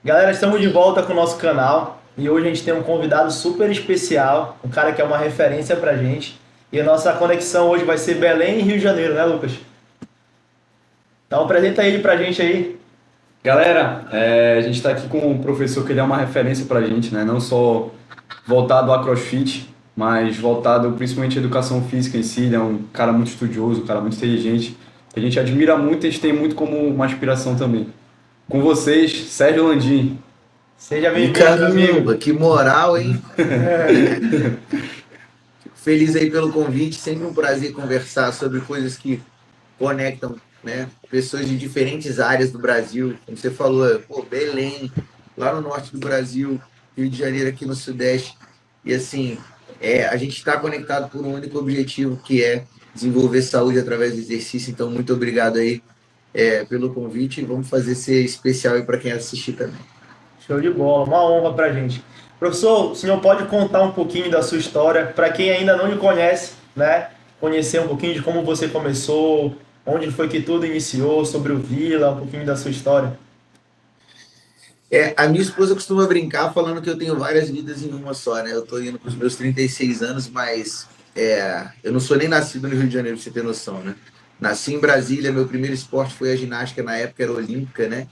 Galera, estamos de volta com o nosso canal e hoje a gente tem um convidado super especial, um cara que é uma referência pra gente. E a nossa conexão hoje vai ser Belém e Rio de Janeiro, né, Lucas? Então apresenta ele pra gente aí. Galera, a gente está aqui com um professor que ele é uma referência para a gente, né? Não só voltado a CrossFit, mas voltado principalmente à educação física em si. Ele é um cara muito estudioso, um cara muito inteligente, que a gente admira muito e a gente tem muito como uma inspiração também. Com vocês, Sérgio Landim. Seja E bem-vindo, meu amigo. caramba, que moral, hein? Fico feliz aí pelo convite. Sempre um prazer conversar sobre coisas que conectam, né? Pessoas de diferentes áreas do Brasil. Como você falou, pô, Belém, lá no norte do Brasil, Rio de Janeiro aqui no Sudeste. E assim, a gente está conectado por um único objetivo, que é desenvolver saúde através do exercício. Então, muito obrigado aí, pelo convite. Vamos fazer ser especial aí para quem assistir também. Show de bola, uma honra pra gente. Professor, o senhor pode contar um pouquinho da sua história para quem ainda não lhe conhece, né? Conhecer um pouquinho de como você começou, onde foi que tudo iniciou, sobre o Vila, um pouquinho da sua história. A minha esposa costuma brincar falando que eu tenho várias vidas em uma só, né? Eu tô indo para os meus 36 anos, mas eu não sou nem nascido no Rio de Janeiro, pra você ter noção, né? Nasci em Brasília, meu primeiro esporte foi a ginástica, na época era olímpica, né?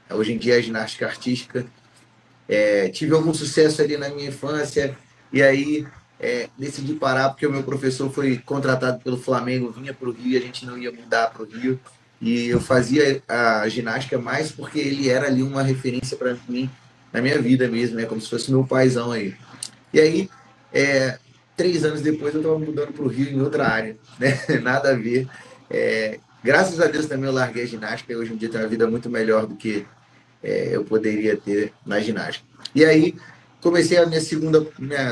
Hoje em dia é a ginástica artística. Tive algum sucesso ali na minha infância, e aí decidi parar porque o meu professor foi contratado pelo Flamengo, vinha para o Rio e a gente não ia mudar para o Rio. E eu fazia a ginástica mais porque ele era ali uma referência para mim na minha vida mesmo, né? Como se fosse meu paizão aí. E aí, é, 3 anos depois, eu estava mudando para o Rio em outra área, né? Nada a ver. Graças a Deus também eu larguei a ginástica e hoje em dia tenho uma vida muito melhor do que eu poderia ter na ginástica. E aí comecei a minha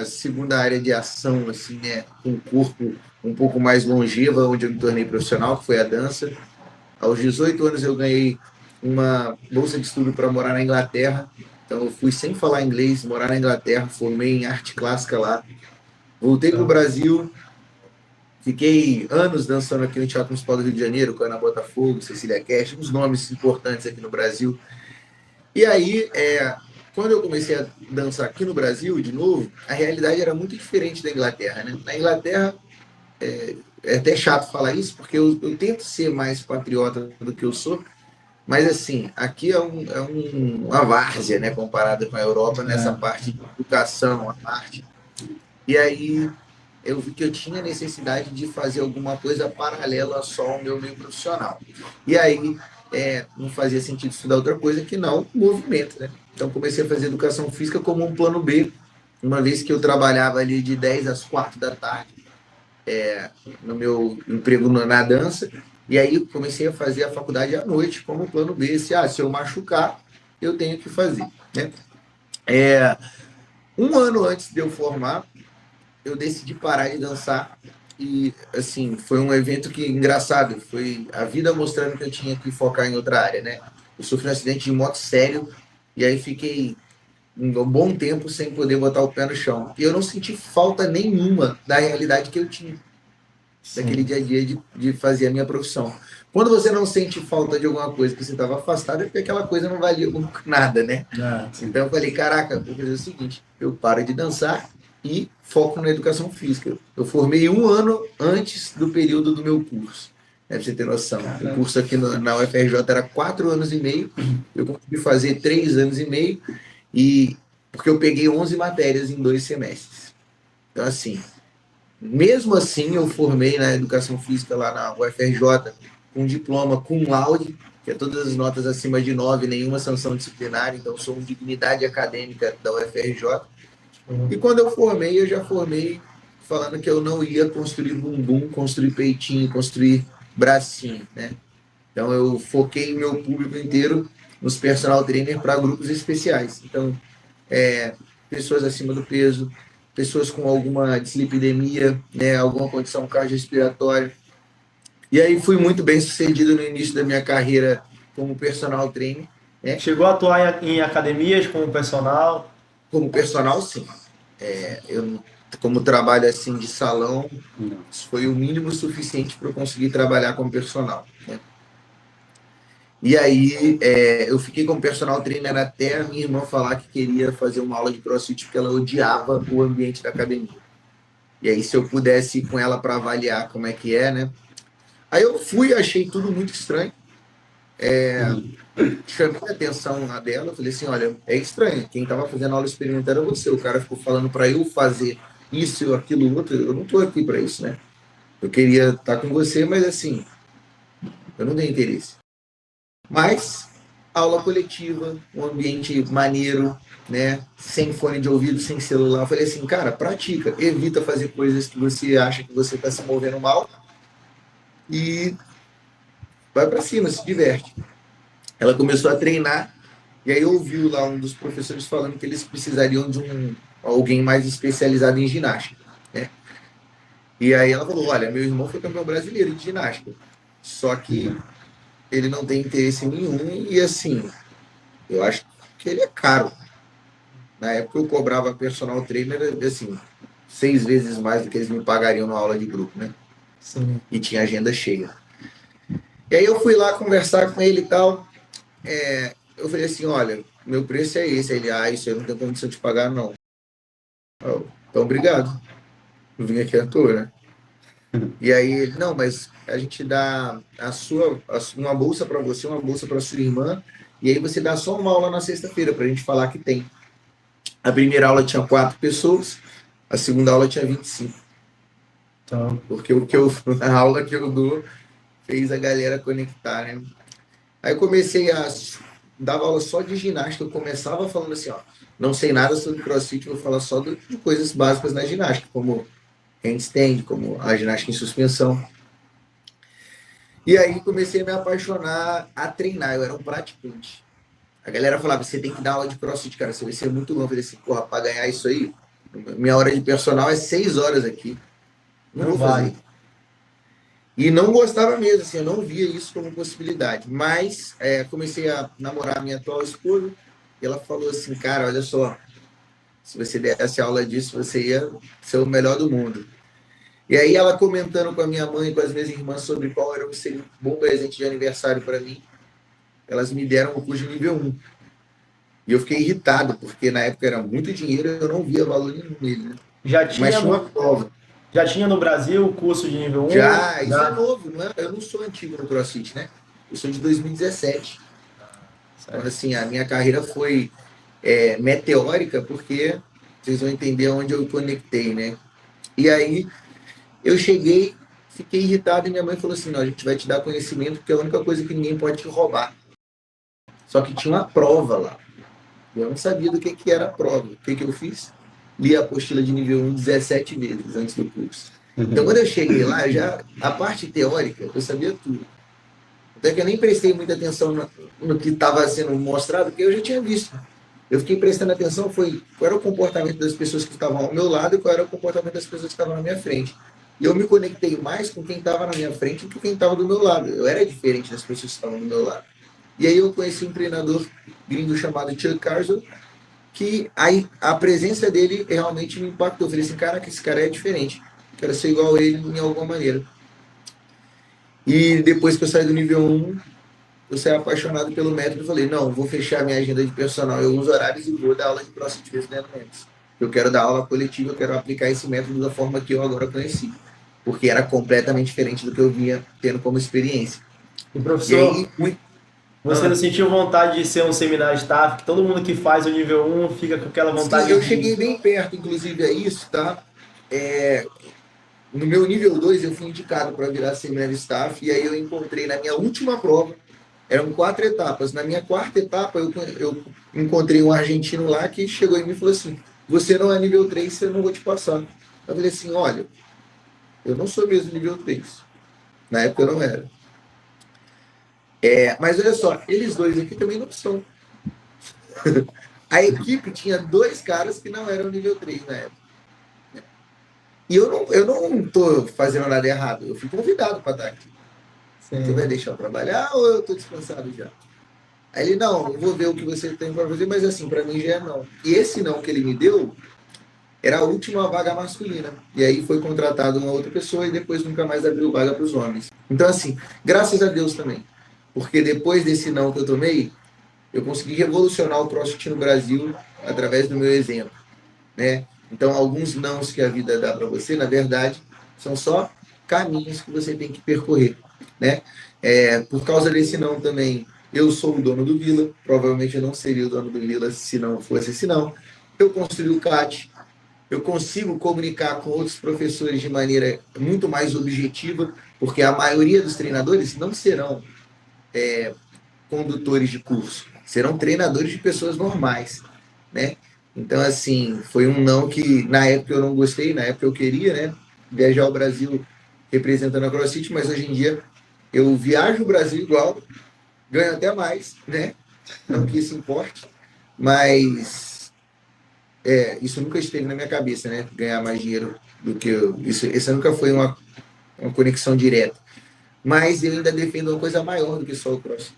segunda área de ação, assim, né, com um corpo um pouco mais longeva, onde eu me tornei profissional, que foi a dança. Aos 18 anos eu ganhei uma bolsa de estudo para morar na Inglaterra. Então eu fui sem falar inglês, morar na Inglaterra, formei em arte clássica lá. Voltei para o Então, Brasil, fiquei anos dançando aqui no Teatro Municipal do Rio de Janeiro, com a Ana Botafogo, Cecília Cash, uns nomes importantes aqui no Brasil. E aí, quando eu comecei a dançar aqui no Brasil, de novo, a realidade era muito diferente da Inglaterra, né? Na Inglaterra, é até chato falar isso, porque eu tento ser mais patriota do que eu sou, mas assim, aqui uma várzea, né, comparado com a Europa, nessa é, parte de educação, a arte. E aí eu vi que eu tinha necessidade de fazer alguma coisa paralela só ao meu meio profissional. E aí não fazia sentido estudar outra coisa que não movimento, né? Então comecei a fazer educação física como um plano B, uma vez que eu trabalhava ali de 10 às 4 da tarde no meu emprego na dança, e aí comecei a fazer a faculdade à noite como plano B, se eu machucar, eu tenho que fazer, né? É, um ano antes de eu formar, eu decidi parar de dançar e assim foi um evento que engraçado, foi a vida mostrando que eu tinha que focar em outra área, né? Eu sofri um acidente de moto sério e aí fiquei um bom tempo sem poder botar o pé no chão e eu não senti falta nenhuma da realidade que eu tinha daquele sim. dia a dia de fazer a minha profissão. Quando você não sente falta de alguma coisa que você estava afastado, é porque aquela coisa não valia nada, né? É, sim. Então eu falei, caraca, vou fazer o seguinte, eu paro de dançar e foco na educação física. Eu formei um ano antes do período do meu curso, né, pra você ter noção. O Caramba. curso aqui na UFRJ era 4 anos e meio, eu consegui fazer 3 anos e meio, e porque eu peguei 11 matérias em 2 semestres. Então, assim, mesmo assim, eu formei na educação física lá na UFRJ, com diploma cum laude, que é todas as notas acima de 9, nenhuma sanção disciplinar, então sou uma dignidade acadêmica da UFRJ. E quando eu formei, eu já formei falando que eu não ia construir bumbum, construir peitinho, construir bracinho, né? Então eu foquei meu público inteiro nos personal trainer para grupos especiais. Então, é, pessoas acima do peso, pessoas com alguma dislipidemia, né, alguma condição cardiorrespiratória. E aí fui muito bem sucedido no início da minha carreira como personal trainer, né? Chegou a atuar em academias como personal? Como personal, sim. Eu, como trabalho assim de salão, Não. isso foi o mínimo suficiente para eu conseguir trabalhar como personal, né? E aí eu fiquei como personal trainer até a minha irmã falar que queria fazer uma aula de CrossFit porque ela odiava o ambiente da academia. E aí, se eu pudesse ir com ela para avaliar como é que é, né? Aí eu fui, achei tudo muito estranho. Chamei a atenção na dela, falei assim, olha, é estranho, quem estava fazendo aula experimental era você, o cara ficou falando para eu fazer isso, aquilo, outro, eu não estou aqui para isso, né? Eu queria estar com você, mas assim, eu não tenho interesse. Mas, aula coletiva, um ambiente maneiro, né? Sem fone de ouvido, sem celular, eu falei assim, cara, pratica, evita fazer coisas que você acha que você está se movendo mal e vai para cima, se diverte. Ela começou a treinar e aí ouviu lá um dos professores falando que eles precisariam de alguém mais especializado em ginástica, né? E aí ela falou, olha, meu irmão foi campeão brasileiro de ginástica, só que ele não tem interesse nenhum e assim, eu acho que ele é caro. Na época eu cobrava personal trainer, assim, 6 vezes mais do que eles me pagariam na aula de grupo, né? Sim. E tinha agenda cheia. E aí eu fui lá conversar com ele e tal, eu falei assim, olha, meu preço é esse. Aí ele, isso aí eu não tenho condição de pagar, não. Então, obrigado. Eu vim aqui à toa, né? E aí ele, não, mas a gente dá uma bolsa para você, uma bolsa para sua irmã, e aí você dá só uma aula na sexta-feira para a gente falar que tem. A primeira aula tinha 4 pessoas, a segunda aula tinha 25. Então, Porque a aula que eu dou fez a galera conectar, né? Aí eu comecei dava aula só de ginástica, eu começava falando assim, ó, não sei nada sobre CrossFit, vou falar só de coisas básicas na ginástica, como handstand, como a ginástica em suspensão. E aí comecei a me apaixonar a treinar, eu era um praticante. A galera falava, você tem que dar aula de CrossFit, cara, você vai ser muito bom. Eu falei assim, porra, pra ganhar isso aí, minha hora de personal é 6 horas aqui. Não vou fazer. E não gostava mesmo, assim, eu não via isso como possibilidade. Mas comecei a namorar a minha atual esposa e ela falou assim, cara, olha só, se você desse aula disso, você ia ser o melhor do mundo. E aí ela comentando com a minha mãe e com as minhas irmãs sobre qual seria um bom presente de aniversário para mim, elas me deram o curso de nível 1. E eu fiquei irritado, porque na época era muito dinheiro e eu não via valor nenhum nele, né? Mas tinha uma prova. Já tinha no Brasil o curso de nível 1? Já, isso é novo, não é? Eu não sou antigo no CrossFit, né? Eu sou de 2017. Então, assim, a minha carreira foi meteórica, porque vocês vão entender onde eu conectei, né? E aí, eu cheguei, fiquei irritado e minha mãe falou assim, não, a gente vai te dar conhecimento, porque é a única coisa que ninguém pode te roubar. Só que tinha uma prova lá. Eu não sabia do que era a prova. O que eu fiz? Li a apostila de nível 1 17 vezes antes do curso. Então, quando eu cheguei lá, a parte teórica, eu sabia tudo. Até que eu nem prestei muita atenção no que estava sendo mostrado, porque eu já tinha visto. Eu fiquei prestando atenção, qual era o comportamento das pessoas que estavam ao meu lado e qual era o comportamento das pessoas que estavam na minha frente. E eu me conectei mais com quem estava na minha frente do que quem estava do meu lado. Eu era diferente das pessoas que estavam do meu lado. E aí eu conheci um treinador gringo chamado Chuck Carson, que aí a presença dele realmente me impactou. Eu falei assim, caraca, esse cara é diferente. Quero ser igual a ele em alguma maneira. E depois que eu saí do nível 1, eu saí apaixonado pelo método e falei, não, vou fechar minha agenda de personal em alguns horários e vou dar aula de CrossFit treinamentos. Eu quero dar aula coletiva, eu quero aplicar esse método da forma que eu agora conheci. Porque era completamente diferente do que eu vinha tendo como experiência. E professor, você não sentiu vontade de ser um seminário staff, que todo mundo que faz o nível 1 fica com aquela vontade? Sim, eu cheguei bem perto, inclusive, a isso, tá? No meu nível 2, eu fui indicado para virar seminário staff, e aí eu encontrei na minha última prova, eram 4 etapas. Na minha 4ª etapa, eu encontrei um argentino lá que chegou em mim e falou assim, você não é nível 3, eu não vou te passar. Eu falei assim, olha, eu não sou mesmo nível 3. Na época eu não era. Mas olha só, eles dois aqui também não são. A equipe tinha 2 caras que não eram nível 3 na época. E eu não estou fazendo nada errado, eu fui convidado para estar aqui. Sim. Você vai deixar eu trabalhar ou eu estou descansado já? Aí ele, não, eu vou ver o que você tem para fazer, mas assim, para mim já é não. E esse não que ele me deu era a última vaga masculina. E aí foi contratado uma outra pessoa e depois nunca mais abriu vaga para os homens. Então, assim, graças a Deus também. porque depois desse não que eu tomei, eu consegui revolucionar o CrossFit no Brasil através do meu exemplo, né? Então, alguns nãos que a vida dá para você, na verdade, são só caminhos que você tem que percorrer, né? Por causa desse não também, eu sou o dono do Vila, provavelmente eu não seria o dono do Vila se não fosse esse não. Eu construí o CAT, eu consigo comunicar com outros professores de maneira muito mais objetiva, porque a maioria dos treinadores não serão condutores de curso, serão treinadores de pessoas normais, né? Então, assim, foi um não que na época eu não gostei, na época eu queria, né? Viajar o Brasil representando a CrossFit, mas hoje em dia eu viajo o Brasil igual, ganho até mais, né? Não que isso importe, mas isso nunca esteve na minha cabeça, né? Ganhar mais dinheiro do que eu. Isso nunca foi uma conexão direta. Mas eu ainda defendo uma coisa maior do que só o CrossFit.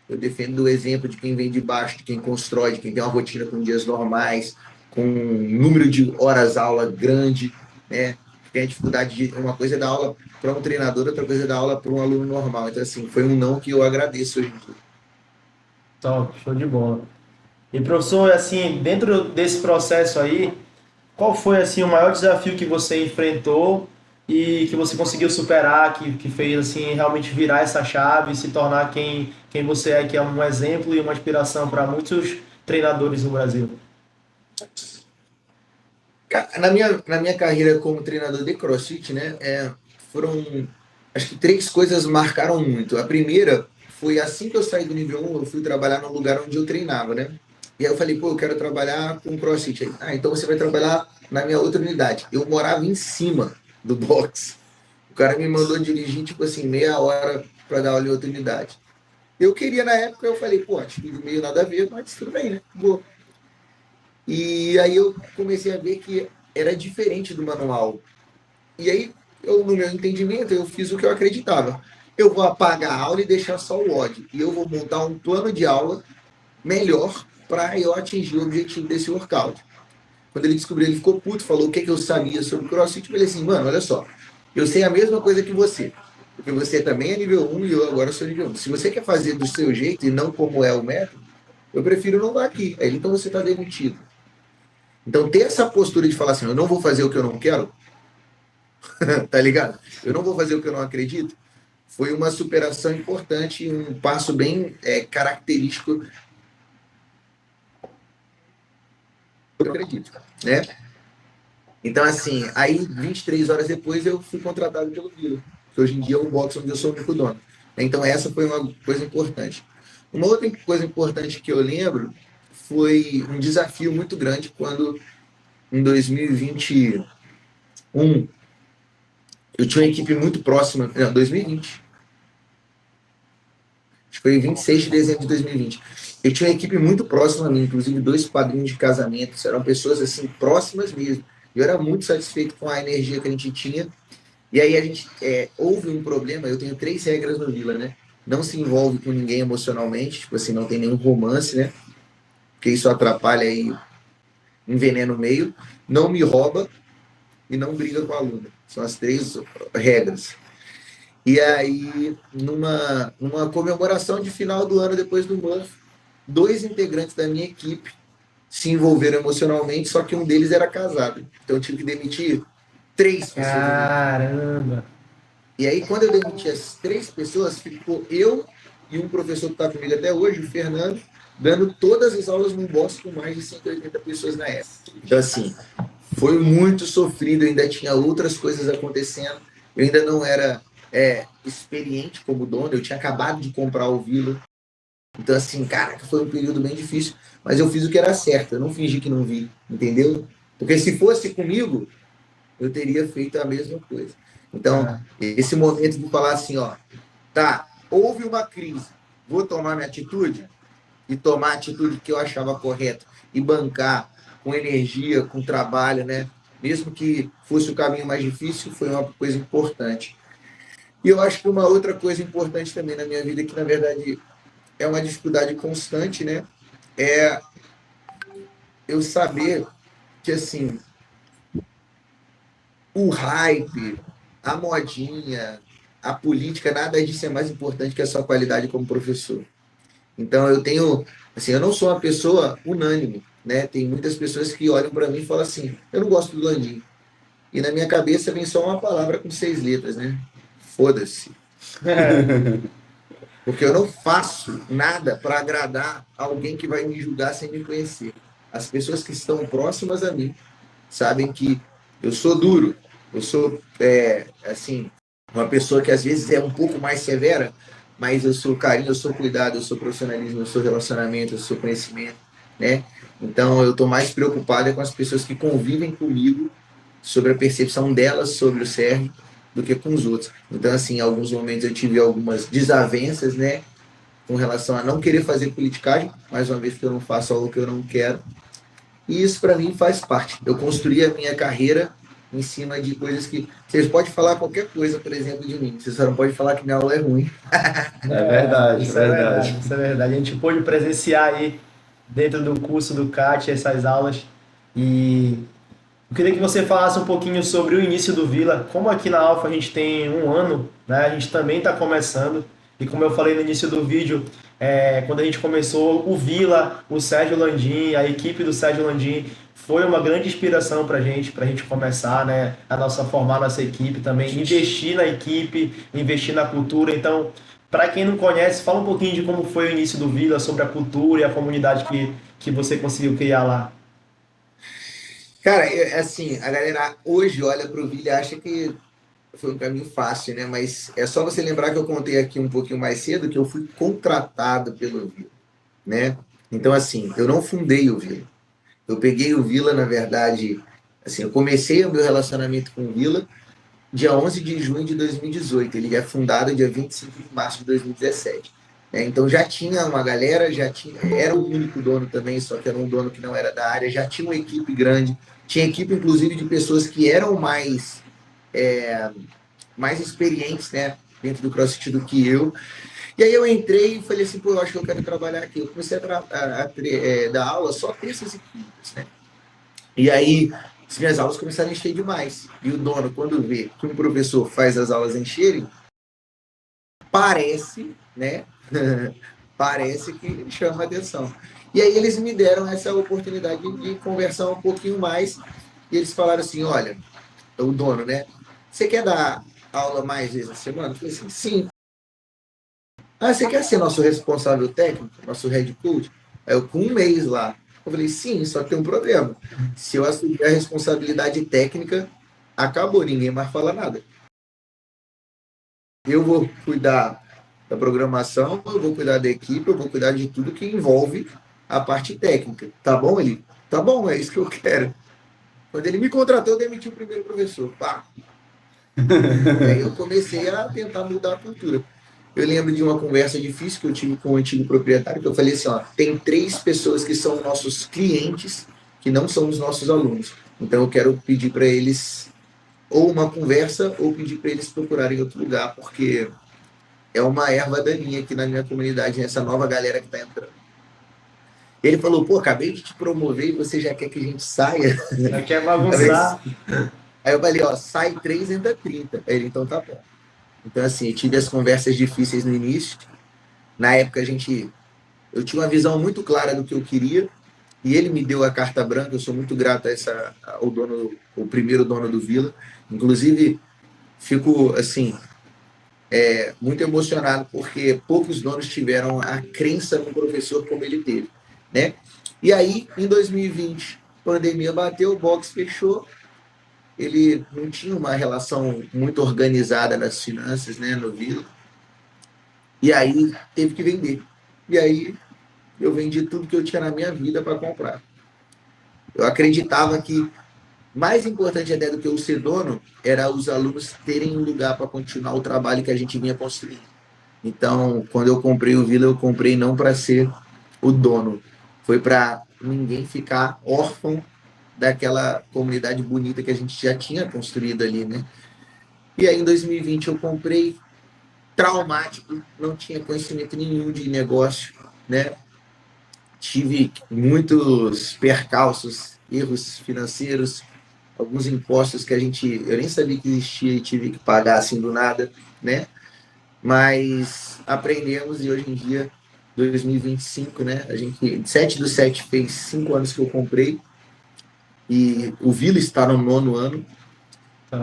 Eu defendo o exemplo de quem vem de baixo, de quem constrói, de quem tem uma rotina com dias normais, com um número de horas aula grande, né? Tem a dificuldade de. Uma coisa é dar aula para um treinador, outra coisa é dar aula para um aluno normal. Então, assim, foi um não que eu agradeço hoje em dia. Top, show de bola. E professor, assim, dentro desse processo aí, qual foi assim o maior desafio que você enfrentou e que você conseguiu superar, que fez assim realmente virar essa chave e se tornar quem você é, que é um exemplo e uma inspiração para muitos treinadores no Brasil? Na minha carreira como treinador de CrossFit, né, foram, acho que três coisas marcaram muito. A primeira foi assim que eu saí do nível 1, eu fui trabalhar no lugar onde eu treinava, né? E aí eu falei, pô, eu quero trabalhar com CrossFit. Aí, então você vai trabalhar na minha outra unidade. Eu morava em cima do box. O cara me mandou dirigir, tipo assim, meia hora para dar aula em outra unidade. Eu queria na época, eu falei, pô, acho que meio nada a ver, mas tudo bem, né? Boa. E aí eu comecei a ver que era diferente do manual. E aí, no meu entendimento, eu fiz o que eu acreditava. Eu vou apagar a aula e deixar só o ódio. E eu vou montar um plano de aula melhor para eu atingir o objetivo desse workout. Quando ele descobriu, ele ficou puto, falou o que eu sabia sobre CrossFit. Eu falei assim, mano, olha só, eu sei a mesma coisa que você. Porque você também é nível 1 e eu agora sou nível 1. Se você quer fazer do seu jeito e não como é o método, eu prefiro não dar aqui. Aí, então você está demitido. Então, ter essa postura de falar assim, eu não vou fazer o que eu não quero, tá ligado? Eu não vou fazer o que eu não acredito, foi uma superação importante, um passo bem característico do que eu acredito, né? Então, assim, aí 23 horas depois eu fui contratado pelo Vila, que hoje em dia é o box onde eu sou o único dono. Então, essa foi uma coisa importante. Uma outra coisa importante que eu lembro foi um desafio muito grande quando, em 2021, eu tinha uma equipe muito próxima, não, 2020. Acho que foi 26 de dezembro de 2020. Eu tinha uma equipe muito próxima a mim, inclusive dois padrinhos de casamento, eram pessoas assim, próximas mesmo. Eu era muito satisfeito com a energia que a gente tinha. E aí a gente houve um problema, eu tenho três regras no Vila, né? Não se envolve com ninguém emocionalmente, tipo assim, não tem nenhum romance, né? Porque isso atrapalha aí, envenena o meio. Não me rouba e não briga com a aluna. São as três regras. E aí, numa comemoração de final do ano, depois do Murphy, dois integrantes da minha equipe se envolveram emocionalmente, só que um deles era casado. Então eu tive que demitir três pessoas. Caramba! E aí, quando eu demiti as três pessoas, ficou eu e um professor que está comigo até hoje, o Fernando, dando todas as aulas num box com mais de 180 pessoas na época. Então, assim, foi muito sofrido, ainda tinha outras coisas acontecendo. Eu ainda não era experiente como dono, eu tinha acabado de comprar o Vila. Então, assim, caraca, foi um período bem difícil, mas eu fiz o que era certo, eu não fingi que não vi, entendeu? Porque se fosse comigo, eu teria feito a mesma coisa. Então, esse momento de falar assim, ó, tá, houve uma crise, vou tomar minha atitude e tomar a atitude que eu achava correta e bancar com energia, com trabalho, né? Mesmo que fosse o caminho mais difícil, foi uma coisa importante. E eu acho que uma outra coisa importante também na minha vida, que na verdade é uma dificuldade constante, né? É eu saber que, assim, o hype, a modinha, a política, nada disso é mais importante que a sua qualidade como professor. Então eu tenho, assim, eu não sou uma pessoa unânime, né? Tem muitas pessoas que olham para mim e falam assim, eu não gosto do Landim. E na minha cabeça vem só uma palavra com 6 letras, né? Foda-se. Porque eu não faço nada para agradar alguém que vai me julgar sem me conhecer. As pessoas que estão próximas a mim sabem que eu sou duro, eu sou, assim, uma pessoa que às vezes é um pouco mais severa, mas eu sou carinho, eu sou cuidado, eu sou profissionalismo, eu sou relacionamento, eu sou conhecimento, né? Então eu estou mais preocupado com as pessoas que convivem comigo, sobre a percepção delas sobre o Sérgio, do que com os outros. Então, assim, em alguns momentos eu tive algumas desavenças, né? Com relação a não querer fazer politicagem, mais uma vez que eu não faço algo que eu não quero. E isso para mim faz parte. Eu construí a minha carreira em cima de coisas que... Vocês podem falar qualquer coisa, por exemplo, de mim. Vocês só não podem falar que minha aula é ruim. É verdade, Isso é é verdade. verdade, isso é verdade. A gente pôde presenciar aí dentro do curso do CAT essas aulas e eu queria que você falasse um pouquinho sobre o início do Vila. Como aqui na Alfa a gente tem um ano, né? A gente também está começando. E como eu falei no início do vídeo, quando a gente começou, o Vila, o Sérgio Landim, a equipe do Sérgio Landim foi uma grande inspiração para a gente começar, né? Formar nossa equipe também, investir na equipe, investir na cultura. Então, para quem não conhece, fala um pouquinho de como foi o início do Vila, sobre a cultura e a comunidade que você conseguiu criar lá. Cara, assim, a galera hoje olha pro Vila e acha que foi um caminho fácil, né? Mas é só você lembrar que eu contei aqui um pouquinho mais cedo que eu fui contratado pelo Vila, né? Então, assim, eu não fundei o Vila. Eu peguei o Vila, na verdade, assim, eu comecei o meu relacionamento com o Vila dia 11 de junho de 2018. Ele é fundado dia 25 de março de 2017. Então já tinha uma galera, já tinha, era o único dono também, só que era um dono que não era da área, já tinha uma equipe grande, tinha equipe inclusive de pessoas que eram mais experientes, né, dentro do CrossFit do que eu. E aí eu entrei e falei assim, pô, eu acho que eu quero trabalhar aqui. Eu comecei a dar aula só terças e quintas, né? E aí as minhas aulas começaram a encher demais. E o dono, quando vê que um professor faz as aulas encherem, parece, né? Parece que chama atenção. E aí eles me deram essa oportunidade de conversar um pouquinho mais. E eles falaram assim, olha, o dono, né? Você quer dar aula mais vezes na semana? Eu falei assim, sim. Ah, você quer ser nosso responsável técnico, nosso head coach? Aí eu com um mês lá. Eu falei, sim, só que tem um problema. Se eu assumir a responsabilidade técnica, acabou, ninguém mais fala nada. Eu vou cuidar da programação, eu vou cuidar da equipe, eu vou cuidar de tudo que envolve a parte técnica. Tá bom, ele? Tá bom, é isso que eu quero. Quando ele me contratou, eu demiti o primeiro professor. Pá. E aí eu comecei a tentar mudar a cultura. Eu lembro de uma conversa difícil que eu tive com o antigo proprietário, que eu falei assim, ó, tem 3 pessoas que são nossos clientes, que não são os nossos alunos. Então eu quero pedir para eles ou uma conversa ou pedir para eles procurarem outro lugar, porque é uma erva daninha aqui na minha comunidade, essa nova galera que está entrando. Ele falou, pô, acabei de te promover e você já quer que a gente saia? Já quer bagunçar. Aí eu falei, ó, sai 3, entra 30. Aí ele, então tá bom. Então, assim, eu tive as conversas difíceis no início. Na época, eu tinha uma visão muito clara do que eu queria e ele me deu a carta branca. Eu sou muito grato ao dono, o primeiro dono do Vila. Inclusive, fico, assim, muito emocionado porque poucos donos tiveram a crença no professor como ele teve, né? E aí, em 2020, a pandemia bateu, o box fechou. Ele não tinha uma relação muito organizada nas finanças, né, no Vila. E aí teve que vender. E aí eu vendi tudo que eu tinha na minha vida para comprar. Eu acreditava que mais importante até do que eu ser dono era os alunos terem um lugar para continuar o trabalho que a gente vinha construindo. Então, quando eu comprei o Vila, eu comprei não para ser o dono, foi para ninguém ficar órfão daquela comunidade bonita que a gente já tinha construído ali, né? E aí, em 2020, eu comprei, traumático, não tinha conhecimento nenhum de negócio, né? Tive muitos percalços, erros financeiros, alguns impostos que eu nem sabia que existia e tive que pagar assim do nada, né? Mas aprendemos e hoje em dia, 2025, né? A gente, 7/7 fez 5 anos que eu comprei e o Vila está no 9º ano.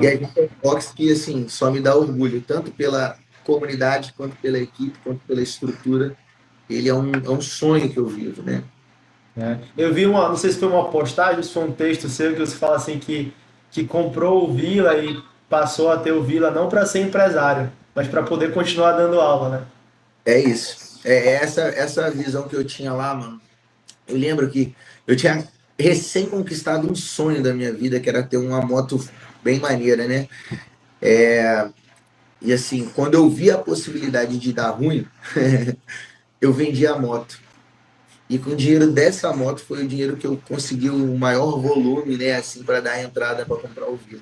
E a Então, gente é um box que, assim, só me dá orgulho, tanto pela comunidade, quanto pela equipe, quanto pela estrutura. Ele é um sonho que eu vivo, né? eu vi uma, não sei se foi uma postagem, ou se foi um texto seu que você fala assim que comprou o Vila e passou a ter o Vila não para ser empresário, mas para poder continuar dando aula, né? É isso. É essa visão que eu tinha lá, mano. Eu lembro que eu tinha recém-conquistado um sonho da minha vida, que era ter uma moto bem maneira, né? E assim, quando eu vi a possibilidade de dar ruim, eu vendi a moto. E com o dinheiro dessa moto foi o dinheiro que eu consegui o maior volume, né, assim, para dar a entrada para comprar o Vila.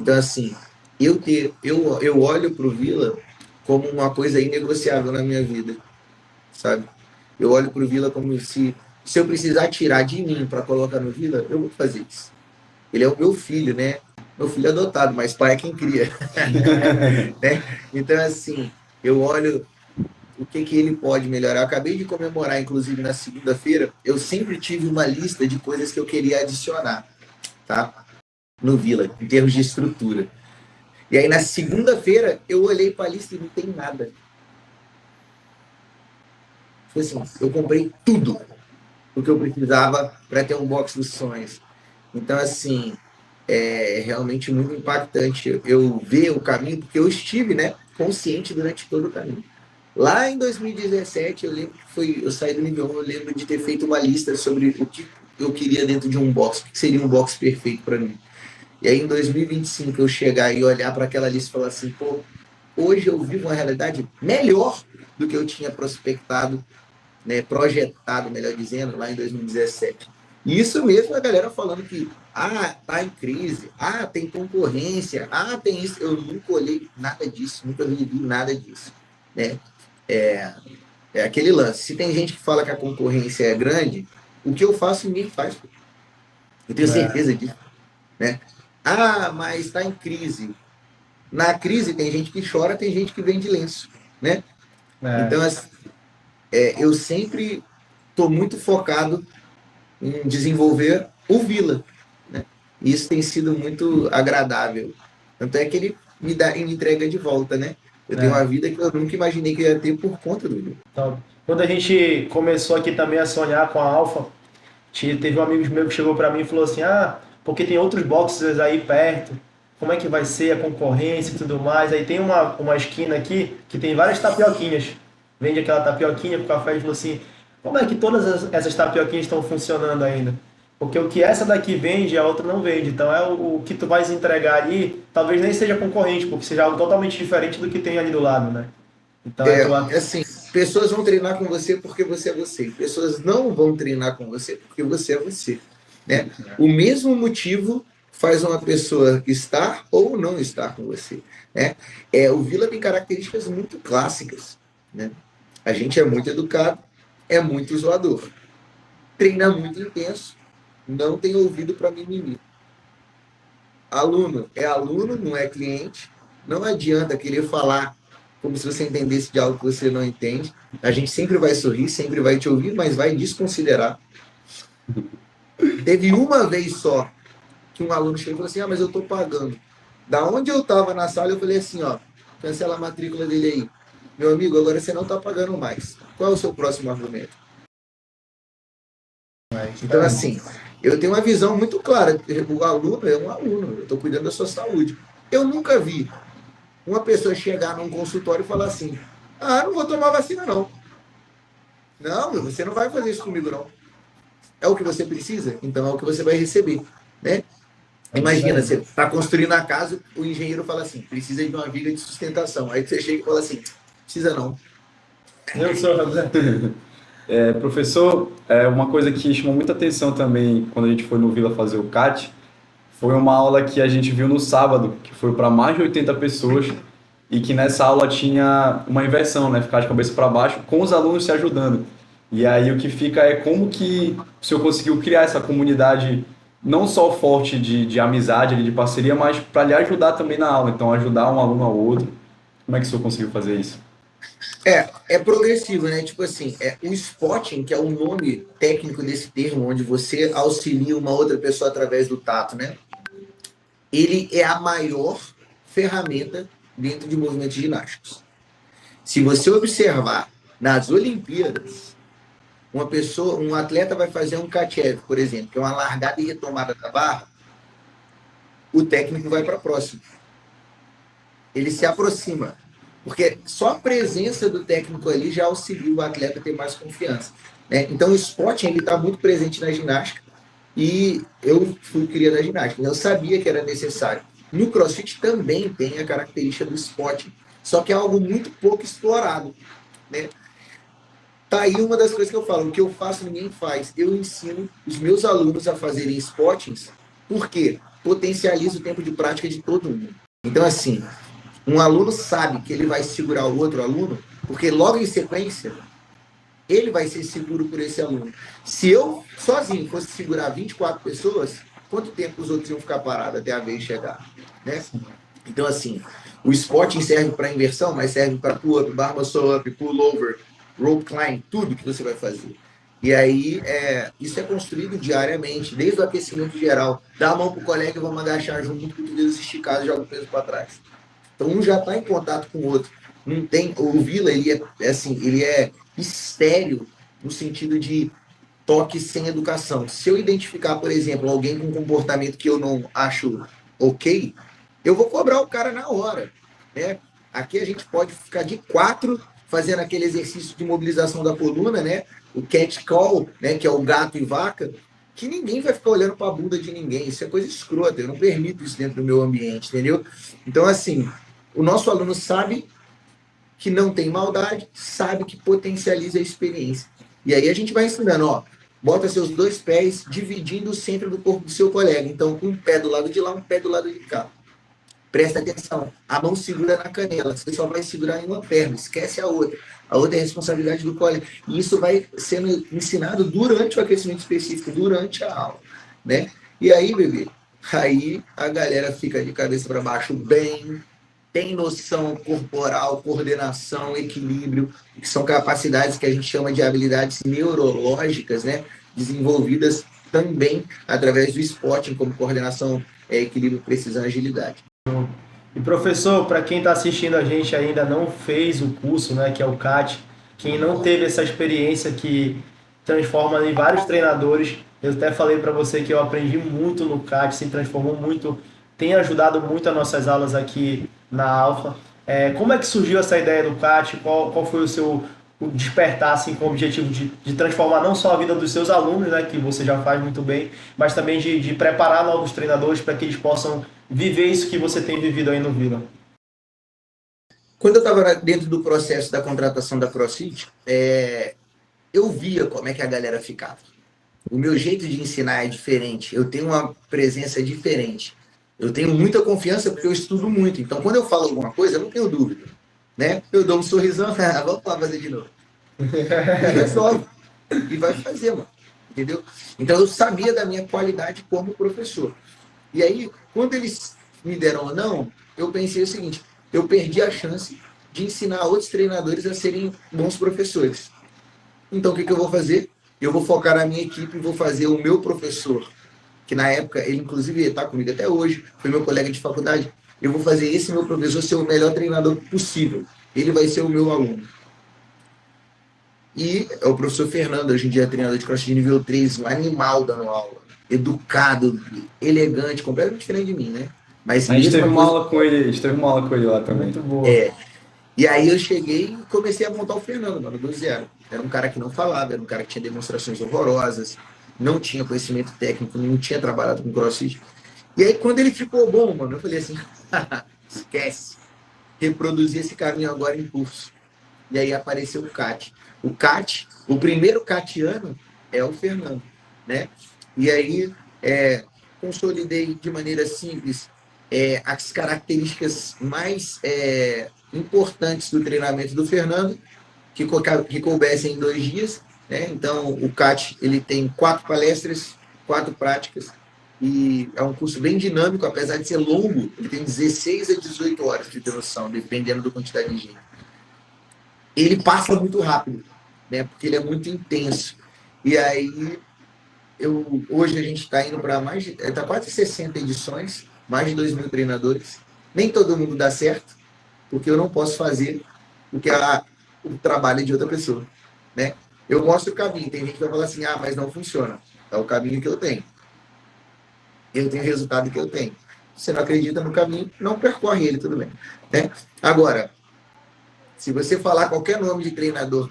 Então, assim, eu olho para o Vila como uma coisa inegociável na minha vida, sabe? Eu olho para o Vila como se eu precisar tirar de mim para colocar no Vila, eu vou fazer isso. Ele é o meu filho, né? Meu filho é adotado, mas pai é quem cria, né? Então, assim, eu olho o que ele pode melhorar. Eu acabei de comemorar, inclusive, na segunda-feira, eu sempre tive uma lista de coisas que eu queria adicionar, tá? No Vila, em termos de estrutura. E aí, na segunda-feira, eu olhei para a lista e não tem nada. Foi assim, eu comprei tudo o que eu precisava para ter um box dos sonhos. Então, assim, é realmente muito impactante eu ver o caminho, porque eu estive, né, consciente durante todo o caminho. Lá em 2017, eu lembro que eu saí do nível 1, eu lembro de ter feito uma lista sobre o que eu queria dentro de um box, o que seria um box perfeito para mim. E aí, em 2025, eu chegar e olhar para aquela lista e falar assim, pô, hoje eu vivo uma realidade melhor do que eu tinha prospectado, né, projetado, melhor dizendo, lá em 2017. E isso mesmo a galera falando que tá em crise, tem concorrência, tem isso. Eu nunca olhei nada disso, nunca vivi nada disso, né? É, é aquele lance. Se tem gente que fala que a concorrência é grande, o que eu faço ninguém faz. Eu tenho É, certeza disso, né? Mas está em crise. Na crise tem gente que chora, tem gente que vende lenço, né? é. Então, assim, eu sempre estou muito focado em desenvolver o Vila, né? E isso tem sido muito agradável. Tanto é que ele me entrega de volta, né? Eu tenho uma É. vida que eu nunca imaginei que eu ia ter por conta do Vila. Então, quando a gente começou aqui também a sonhar com a Alfa, teve um amigo meu que chegou para mim e falou assim: porque tem outros boxes aí perto, como é que vai ser a concorrência e tudo mais? Aí tem uma esquina aqui que tem várias tapioquinhas. Vende aquela tapioquinha com café e falou assim: como é que todas essas tapioquinhas estão funcionando ainda? Porque o que essa daqui vende, a outra não vende. Então é o que tu vais entregar ali, talvez nem seja concorrente, porque seja algo totalmente diferente do que tem ali do lado, né? Então é tua. Assim, pessoas vão treinar com você porque você é você. Pessoas não vão treinar com você porque você é você, né? O mesmo motivo faz uma pessoa estar ou não estar com você, né? O Vila tem características muito clássicas, né? A gente é muito educado, é muito zoador, treina muito intenso, não tem ouvido para mimimi. Aluno é aluno, não é cliente. Não adianta querer falar como se você entendesse de algo que você não entende. A gente sempre vai sorrir, sempre vai te ouvir, mas vai desconsiderar. Teve uma vez só que um aluno chegou e falou assim: mas eu estou pagando. Da onde eu estava na sala, eu falei assim: cancela a matrícula dele aí. Meu amigo, agora você não está pagando mais. Qual é o seu próximo argumento? Então, assim, eu tenho uma visão muito clara. O aluno é um aluno, eu estou cuidando da sua saúde. Eu nunca vi uma pessoa chegar num consultório e falar assim: não vou tomar vacina, não. Não, você não vai fazer isso comigo, não. É o que você precisa? Então é o que você vai receber, né? Imagina, você está construindo a casa, o engenheiro fala assim: precisa de uma viga de sustentação. Aí você chega e fala assim: precisa não. Eu sou. Professor, uma coisa que chamou muita atenção também quando a gente foi no Vila fazer o CAT foi uma aula que a gente viu no sábado, que foi para mais de 80 pessoas e que nessa aula tinha uma inversão, né? Ficar de cabeça para baixo, com os alunos se ajudando. E aí o que fica é como que o senhor conseguiu criar essa comunidade não só forte de amizade, ali, de parceria, mas para lhe ajudar também na aula. Então, ajudar um aluno ao outro. Como é que o senhor conseguiu fazer isso? É progressivo, né? Tipo assim, o spotting, que é o nome técnico desse termo, onde você auxilia uma outra pessoa através do tato, né? Ele é a maior ferramenta dentro de movimentos ginásticos. Se você observar nas Olimpíadas, um atleta vai fazer um Kachev, por exemplo, que é uma largada e retomada da barra, o técnico vai para a próxima. Ele se aproxima. Porque só a presença do técnico ali já auxilia o atleta a ter mais confiança. Né? Então, o spotting está muito presente na ginástica e eu fui cria da ginástica. Eu sabia que era necessário. No CrossFit também tem a característica do spotting, só que é algo muito pouco explorado. Né? Tá aí uma das coisas que eu falo, o que eu faço ninguém faz. Eu ensino os meus alunos a fazerem spottings, porque potencializa o tempo de prática de todo mundo. Então, assim, um aluno sabe que ele vai segurar o outro aluno, porque logo em sequência, ele vai ser seguro por esse aluno. Se eu, sozinho, fosse segurar 24 pessoas, quanto tempo os outros iam ficar parados até a vez chegar? Né? Então, assim, o spotting serve para inversão, mas serve para pull-up, bar muscle-up, pull-over, rope climb, tudo que você vai fazer. E aí, isso é construído diariamente, desde o aquecimento geral. Dá a mão para o colega e vamos agachar junto, com os dedos esticados e joga o peso para trás. Então, um já está em contato com o outro. Não tem, o Vila, ele é estéril no sentido de toque sem educação. Se eu identificar, por exemplo, alguém com um comportamento que eu não acho ok, eu vou cobrar o cara na hora. Né? Aqui a gente pode ficar de 4 fazendo aquele exercício de mobilização da coluna, né? O cat call, né? Que é o gato e vaca, que ninguém vai ficar olhando para a bunda de ninguém. Isso é coisa escrota, eu não permito isso dentro do meu ambiente, entendeu? Então, assim, o nosso aluno sabe que não tem maldade, sabe que potencializa a experiência. E aí a gente vai ensinando, ó, bota seus 2 pés dividindo o centro do corpo do seu colega. Então, um pé do lado de lá, um pé do lado de cá. Presta atenção, a mão segura na canela, você só vai segurar em uma perna, esquece a outra. A outra é responsabilidade do colega. E isso vai sendo ensinado durante o aquecimento específico, durante a aula. Né? E aí, bebê, aí a galera fica de cabeça para baixo bem, tem noção corporal, coordenação, equilíbrio, que são capacidades que a gente chama de habilidades neurológicas, né? Desenvolvidas também através do spotting, como coordenação, equilíbrio, precisão e agilidade. E professor, para quem está assistindo a gente ainda não fez o curso, né, que é o CAT, quem não teve essa experiência que transforma em vários treinadores, eu até falei para você que eu aprendi muito no CAT, se transformou muito, tem ajudado muito as nossas aulas aqui na Alfa. Como é que surgiu essa ideia do CAT? Qual foi o despertar assim, com o objetivo de transformar não só a vida dos seus alunos, né, que você já faz muito bem, mas também de preparar novos treinadores para que eles possam viver isso que você tem vivido aí no Vila? Quando eu estava dentro do processo da contratação da CrossFit, eu via como é que a galera ficava. O meu jeito de ensinar é diferente, eu tenho uma presença diferente. Eu tenho muita confiança porque eu estudo muito. Então, quando eu falo alguma coisa, eu não tenho dúvida. Né? Eu dou um sorrisão, vamos lá fazer de novo. E resolve. E vai fazer, mano. Entendeu? Então, eu sabia da minha qualidade como professor. E aí, quando eles me deram ou não, eu pensei o seguinte, eu perdi a chance de ensinar outros treinadores a serem bons professores. Então, o que eu vou fazer? Eu vou focar na minha equipe e vou fazer o meu professor, que na época, ele inclusive está comigo até hoje, foi meu colega de faculdade, eu vou fazer esse meu professor ser o melhor treinador possível. Ele vai ser o meu aluno. E é o professor Fernando, hoje em dia é treinador de CrossFit nível 3, um animal dando aula. Educado, elegante, completamente diferente de mim, né? Mas A gente teve uma aula com ele, lá também. Muito boa. E aí eu cheguei e comecei a montar o Fernando, mano, do zero. Era um cara que não falava, era um cara que tinha demonstrações horrorosas, não tinha conhecimento técnico, não tinha trabalhado com CrossFit. E aí quando ele ficou bom, mano, eu falei assim, esquece. Reproduzir esse caminho agora em curso. E aí apareceu o CAT. O CAT, o primeiro CATiano é o Fernando, né? E aí consolidei de maneira simples as características mais importantes do treinamento do Fernando, que coubessem em 2 dias, né? Então, o CAT ele tem 4 palestras, 4 práticas, e é um curso bem dinâmico, apesar de ser longo, ele tem 16 a 18 horas de ter noção, dependendo da quantidade de gente. Ele passa muito rápido, né? Porque ele é muito intenso. E aí, hoje a gente está indo para está quase 60 edições, mais de 2.000 treinadores. Nem todo mundo dá certo, porque eu não posso fazer o trabalho de outra pessoa, né? Eu mostro o caminho, tem gente que vai falar assim, mas não funciona. É o caminho que eu tenho. Eu tenho o resultado que eu tenho. Se você não acredita no caminho, não percorre ele, tudo bem. Né? Agora, se você falar qualquer nome de treinador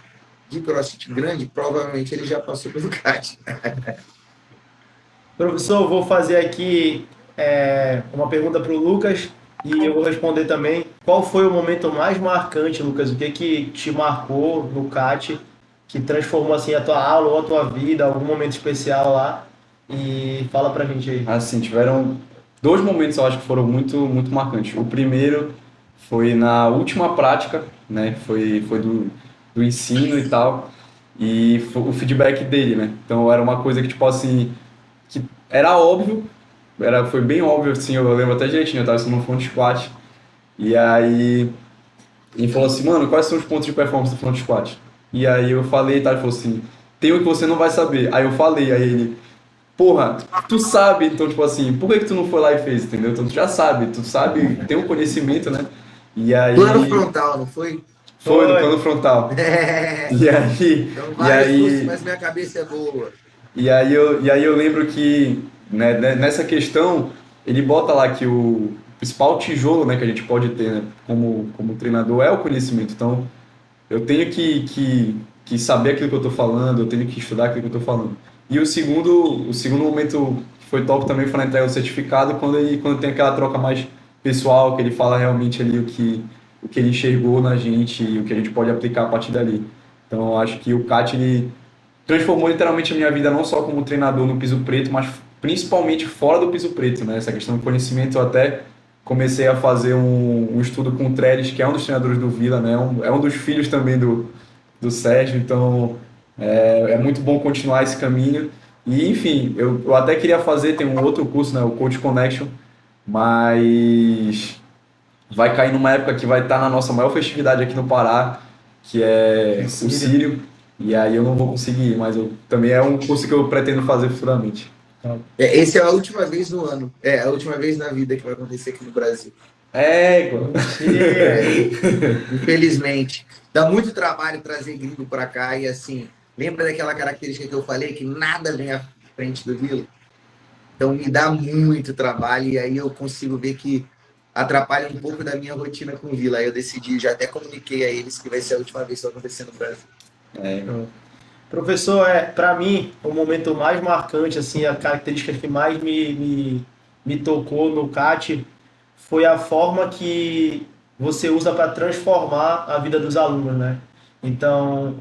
de CrossFit grande, provavelmente ele já passou pelo CAT. Professor, vou fazer aqui uma pergunta para o Lucas e eu vou responder também. Qual foi o momento mais marcante, Lucas? O que te marcou no CAT, que transformou assim a tua aula ou a tua vida, algum momento especial lá? E fala pra gente aí. Assim, tiveram 2 momentos, eu acho que foram muito, muito marcantes. O primeiro foi na última prática, né? Foi do ensino e tal, e o feedback dele, né? Então era uma coisa que, tipo assim, que era óbvio, foi bem óbvio, assim, eu lembro até direitinho, eu tava no front squat, e aí ele falou assim, mano, quais são os pontos de performance do front squat? E aí eu falei, tá? Ele falou assim, tem o que você não vai saber. Aí eu falei, aí ele, porra, tu sabe, então, tipo assim, por que tu não foi lá e fez, entendeu? Então tu já sabe, tem um conhecimento, né? E aí... Plano frontal, não foi? Foi, no plano frontal. E aí... Então, e aí mas minha cabeça é boa. e aí eu lembro que, né, nessa questão, ele bota lá que o principal tijolo, né, que a gente pode ter, né, como treinador é o conhecimento. Então, eu tenho que saber aquilo que eu estou falando, eu tenho que estudar aquilo que eu estou falando. E o segundo momento que foi top também foi na entrega do certificado, quando tem aquela troca mais pessoal, que ele fala realmente ali o que ele enxergou na gente e o que a gente pode aplicar a partir dali. Então, eu acho que o CAT, ele transformou literalmente a minha vida, não só como treinador no piso preto, mas principalmente fora do piso preto, né? Essa questão do conhecimento, eu até comecei a fazer um estudo com o Trellis, que é um dos treinadores do Vila, né? É um dos filhos também do Sérgio, então é muito bom continuar esse caminho. E, enfim, eu até queria fazer, tem um outro curso, né? O Coach Connection, mas vai cair numa época que vai estar na nossa maior festividade aqui no Pará, que é o Sírio, e aí eu não vou conseguir ir, mas também é um curso que eu pretendo fazer futuramente. Esse é a última vez no ano. É a última vez na vida que vai acontecer aqui no Brasil. Infelizmente. Dá muito trabalho trazer gringo para cá e assim, lembra daquela característica que eu falei, que nada vem à frente do Vila? Então me dá muito trabalho e aí eu consigo ver que atrapalha um pouco da minha rotina com o Vila. Aí eu decidi, já até comuniquei a eles que vai ser a última vez que vai acontecer no Brasil. Professor, para mim, o momento mais marcante, assim, a característica que mais me tocou no CAT foi a forma que você usa para transformar a vida dos alunos, né? Então,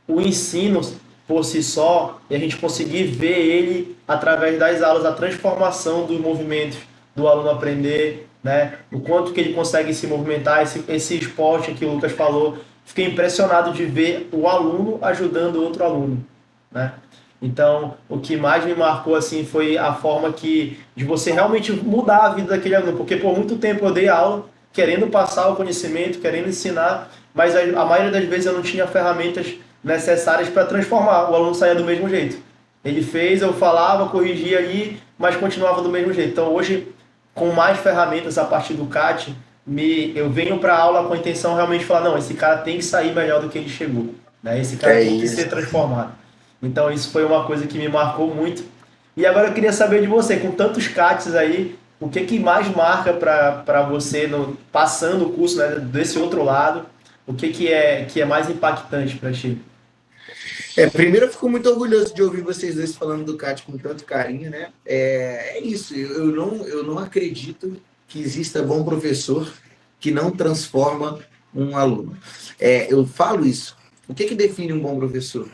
o ensino por si só, e a gente conseguir ver ele através das aulas, a transformação dos movimentos do aluno aprender, né? O quanto que ele consegue se movimentar, esse esporte que o Lucas falou. Fiquei impressionado de ver o aluno ajudando outro aluno, né? Então, o que mais me marcou assim foi a forma de você realmente mudar a vida daquele aluno, porque por muito tempo eu dei aula querendo passar o conhecimento, querendo ensinar, mas a maioria das vezes eu não tinha ferramentas necessárias para transformar. O aluno saía do mesmo jeito. Ele fez, eu falava, corrigia ali, mas continuava do mesmo jeito. Então, hoje, com mais ferramentas a partir do CAT, eu venho para a aula com a intenção realmente de falar, não, esse cara tem que sair melhor do que ele chegou, né? Esse cara tem que ser transformado. Então isso foi uma coisa que me marcou muito. E agora eu queria saber de você, com tantos CATs aí, o que mais marca para você passando o curso, né, desse outro lado? O que é mais impactante para ti? Primeiro eu fico muito orgulhoso de ouvir vocês dois falando do CAT com tanto carinho, né? É isso, eu não acredito que exista bom professor que não transforma um aluno. Eu falo isso. O que define um bom professor?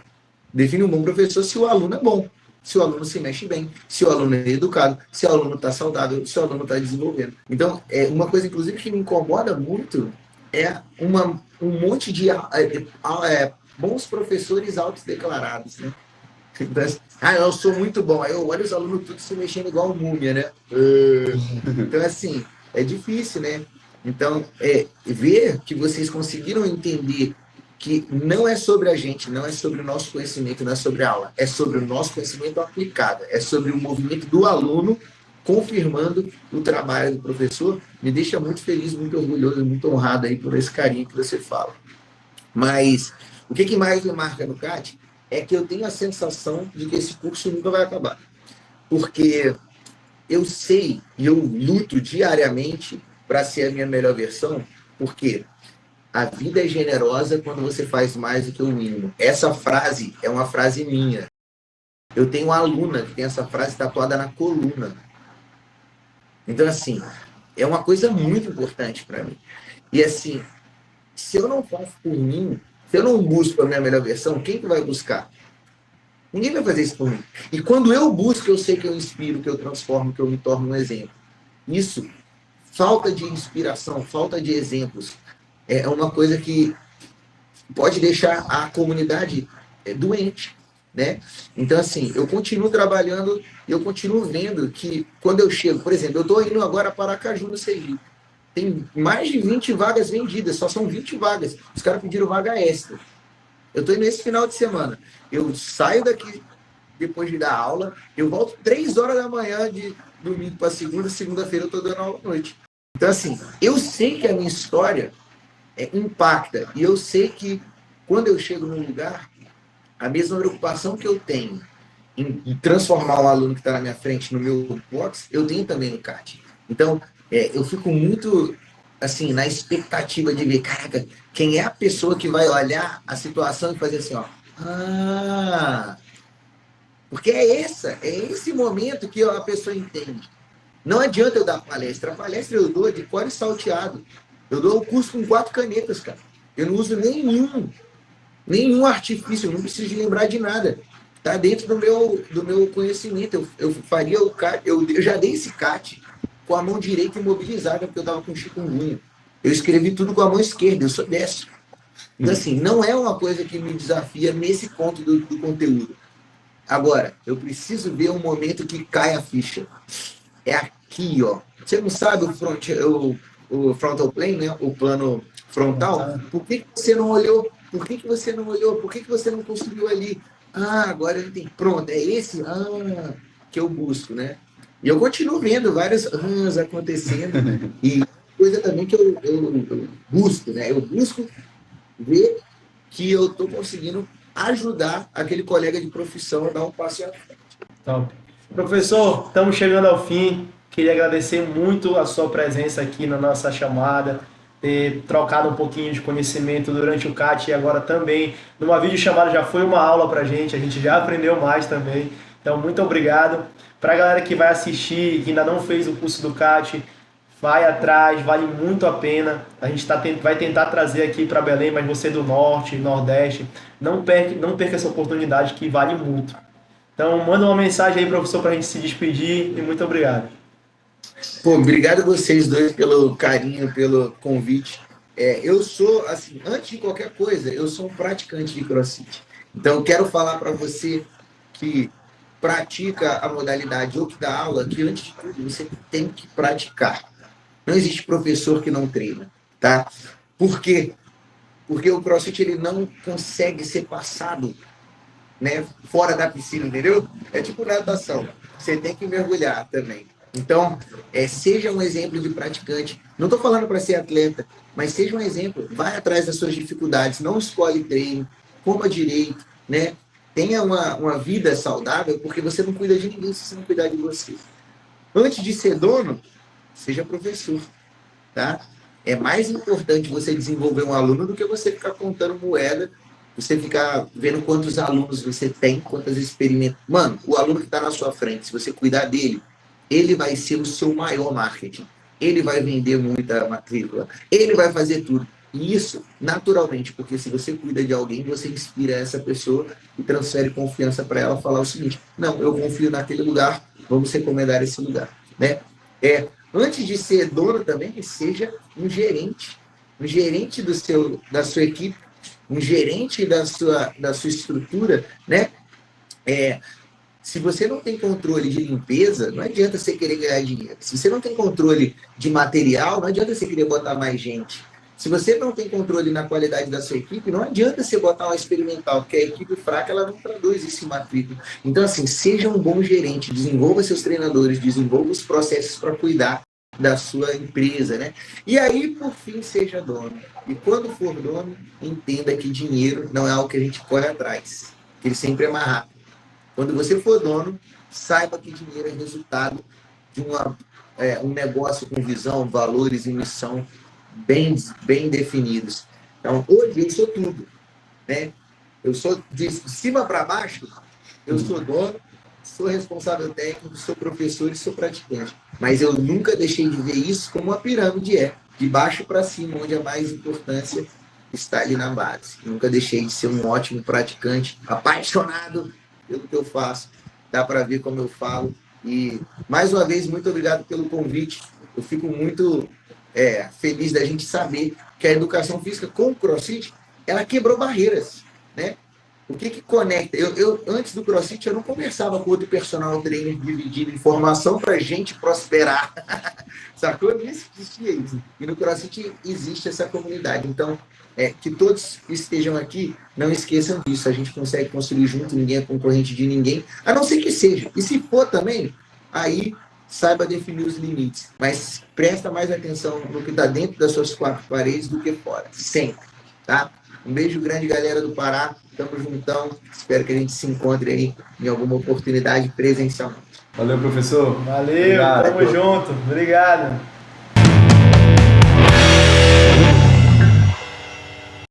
Define um bom professor se o aluno é bom, se o aluno se mexe bem, se o aluno é educado, se o aluno está saudável, se o aluno está desenvolvendo. Então, uma coisa, inclusive, que me incomoda muito é um monte de bons professores autodeclarados, né? Então, eu sou muito bom. Aí eu olho os alunos tudo se mexendo igual múmia, né? Então, assim, é difícil, né? Então, ver que vocês conseguiram entender que não é sobre a gente, não é sobre o nosso conhecimento, não é sobre a aula, é sobre o nosso conhecimento aplicado, é sobre o movimento do aluno confirmando o trabalho do professor, me deixa muito feliz, muito orgulhoso, muito honrado aí por esse carinho que você fala. Mas o que mais me marca no CAT é que eu tenho a sensação de que esse curso nunca vai acabar. Porque eu sei e eu luto diariamente para ser a minha melhor versão, porque a vida é generosa quando você faz mais do que o mínimo. Essa frase é uma frase minha. Eu tenho uma aluna que tem essa frase tatuada na coluna. Então, assim, é uma coisa muito importante para mim. E, assim, se eu não faço por mim, se eu não busco a minha melhor versão, quem que vai buscar? Ninguém vai fazer isso por mim. E quando eu busco, eu sei que eu inspiro, que eu transformo, que eu me torno um exemplo. Isso, falta de inspiração, falta de exemplos, é uma coisa que pode deixar a comunidade doente, né? Então, assim, eu continuo trabalhando e eu continuo vendo que quando eu chego, por exemplo, eu estou indo agora para Aracaju, no Sergipe. Tem mais de 20 vagas vendidas, só são 20 vagas. Os caras pediram vaga extra. Eu estou indo esse final de semana. Eu saio daqui depois de dar aula, eu volto 3 horas da manhã de domingo para segunda-feira eu estou dando aula à noite. Então, assim, eu sei que a minha história impacta. E eu sei que quando eu chego num lugar, a mesma preocupação que eu tenho em transformar o aluno que está na minha frente no meu box, eu tenho também no CAT. Então, eu fico muito assim na expectativa de ver, caraca, quem é a pessoa que vai olhar a situação e fazer assim, ó, porque é esse momento que a pessoa entende. Não adianta eu dar palestra. A palestra eu dou de cor e salteado. Eu dou o curso com 4 canetas, cara. Eu não uso nenhum artifício, eu não preciso de lembrar de nada. Está dentro do meu conhecimento. Eu faria o CAT, eu já dei esse CAT com a mão direita imobilizada, porque eu estava com chikungunya. Eu escrevi tudo com a mão esquerda, eu sou destro. Então, assim, não é uma coisa que me desafia nesse ponto do conteúdo. Agora, eu preciso ver um momento que cai a ficha. É aqui, ó. Você não sabe o frontal plane, né? O plano frontal? Por que você não olhou? Por que você não olhou? Por que você não construiu ali? Agora eu entendi. Pronto, é esse que eu busco, né? E eu continuo vendo vários acontecendo. E coisa também que eu busco, né? Eu busco ver que eu estou conseguindo ajudar aquele colega de profissão a dar um passo à frente. Top. Professor, estamos chegando ao fim. Queria agradecer muito a sua presença aqui na nossa chamada, ter trocado um pouquinho de conhecimento durante o CAT e agora também numa videochamada já foi uma aula para a gente já aprendeu mais também. Então, muito obrigado. Para a galera que vai assistir e que ainda não fez o curso do CAT, vai atrás, vale muito a pena. A gente vai tentar trazer aqui para Belém, mas você do Norte, Nordeste, não perca essa oportunidade que vale muito. Então, manda uma mensagem aí, professor, para a gente se despedir e muito obrigado. Pô, obrigado a vocês dois pelo carinho, pelo convite. Eu sou, assim, antes de qualquer coisa, eu sou um praticante de CrossFit. Então, eu quero falar para você que pratica a modalidade ou que dá aula, que antes de tudo você tem que praticar. Não existe professor que não treina, tá? Por quê? Porque o CrossFit ele não consegue ser passado, né, fora da piscina, entendeu? É tipo natação. Você tem que mergulhar também. Então, seja um exemplo de praticante. Não estou falando para ser atleta, mas seja um exemplo. Vai atrás das suas dificuldades. Não escolhe treino, coma direito, né? Tenha uma vida saudável, porque você não cuida de ninguém se você não cuidar de você. Antes de ser dono, seja professor, tá? É mais importante você desenvolver um aluno do que você ficar contando moeda, você ficar vendo quantos alunos você tem, quantas experimentos. Mano, o aluno que está na sua frente, se você cuidar dele, ele vai ser o seu maior marketing. Ele vai vender muita matrícula. Ele vai fazer tudo. E isso, naturalmente, porque se você cuida de alguém, você inspira essa pessoa e transfere confiança para ela falar o seguinte: não, eu confio naquele lugar, vamos recomendar esse lugar, né? Antes de ser dono também, seja um gerente da sua equipe, um gerente da sua estrutura, né? Se você não tem controle de limpeza, não adianta você querer ganhar dinheiro. Se você não tem controle de material, não adianta você querer botar mais gente. Se você não tem controle na qualidade da sua equipe, não adianta você botar uma experimental, porque a equipe fraca ela não traduz isso em matrícula. Então, assim, seja um bom gerente, desenvolva seus treinadores, desenvolva os processos para cuidar da sua empresa, né? E aí, por fim, seja dono. E quando for dono, entenda que dinheiro não é algo que a gente corre atrás, que ele sempre é mais rápido. Quando você for dono, saiba que dinheiro é resultado de um negócio com visão, valores e missão bem definidos. Então, hoje eu sou tudo, né? Eu sou de cima para baixo, eu sou dono, sou responsável técnico, sou professor e sou praticante. Mas eu nunca deixei de ver isso como uma pirâmide de baixo para cima, onde a mais importância está ali na base. Nunca deixei de ser um ótimo praticante, apaixonado pelo que eu faço. Dá para ver como eu falo. E, mais uma vez, muito obrigado pelo convite. Eu fico muito feliz da gente saber que a educação física com o CrossFit, ela quebrou barreiras, né? O que conecta? Eu antes do CrossFit, eu não conversava com outro personal trainer dividindo informação para a gente prosperar. Sacou? Não existia isso. E no CrossFit existe essa comunidade. Então, que todos que estejam aqui não esqueçam disso. A gente consegue construir junto, ninguém é concorrente de ninguém, a não ser que seja. E se for também, aí saiba definir os limites. Mas presta mais atenção no que está dentro das suas quatro paredes do que fora. Sempre. Tá? Um beijo grande, galera do Pará. Tamo juntão. Espero que a gente se encontre aí em alguma oportunidade presencialmente. Valeu, professor. Valeu, Obrigado. tamo junto. Obrigado.